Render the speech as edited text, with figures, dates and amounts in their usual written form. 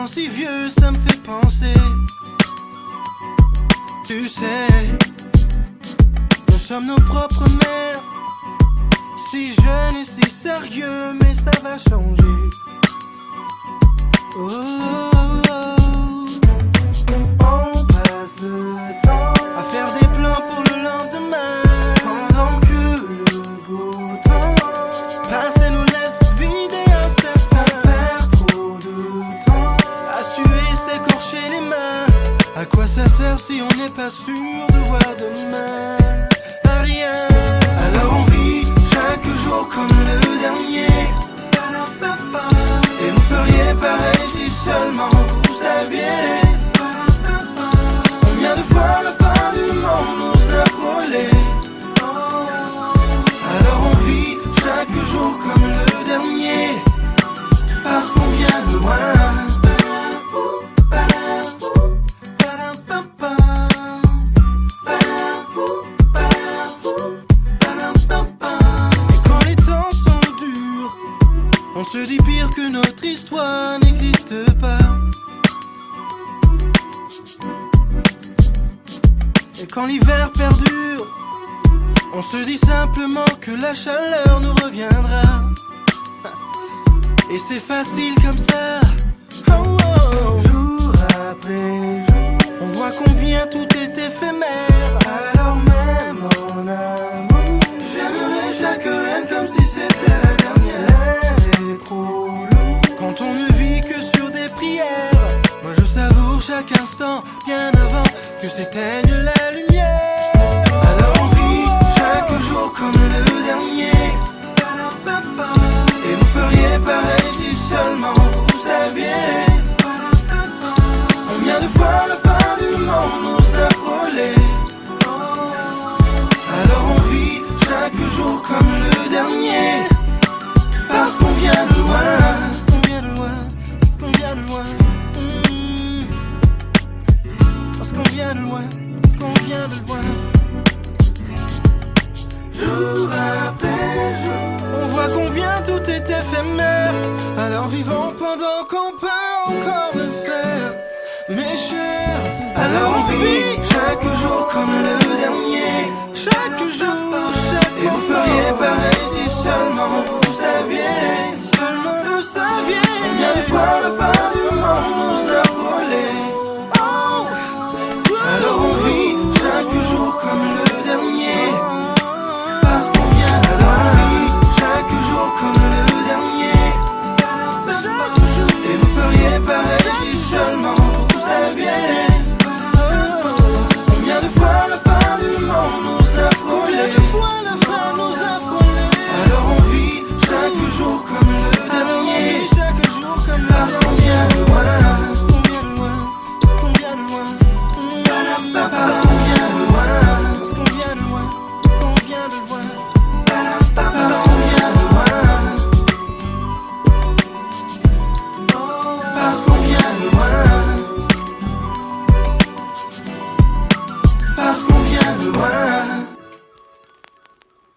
temps si vieux, ça me fait penser. Tu sais, nous sommes nos propres mères. Si jeune et si sérieux, mais ça va changer. Oh, oh, oh. On passe le temps à faire des plans pour le lendemain, pendant que le beau temps passe et nous laisse vider un certain. On perd trop de temps à suer, s'écorcher les mains. À quoi ça sert si on n'est pas sûr de voir demain? À rien. Alors on vit chaque jour comme le dernier. Et vous feriez pareil si seulement vous saviez combien de fois la fin du monde nous a frôlés. Alors on vit chaque jour comme le dernier, parce qu'on vient de loin. On se dit pire que notre histoire n'existe pas. Et quand l'hiver perdure, on se dit simplement que la chaleur nous reviendra. Et c'est facile comme ça. Oh, oh. Jour après jour, on voit combien tout est éphémère. Alors même en amour, j'aimerais chaque reine comme si c'était la dernière. Trop lourd quand on ne vit que sur des prières. Moi je savoure chaque instant bien avant que s'éteigne la lumière. Alors on vit chaque jour comme le dernier. Et vous feriez pareil si seulement vous saviez combien de fois la fin du monde nous a frôlés. Alors on vit chaque jour comme le dernier, parce qu'on vient de loin, on vient de loin, parce qu'on vient de loin. Parce qu'on vient de loin, parce qu'on vient de loin. Jour après jour, on voit combien tout est éphémère. Alors vivons pendant qu'on peut encore le faire, mes chers. Alors on vit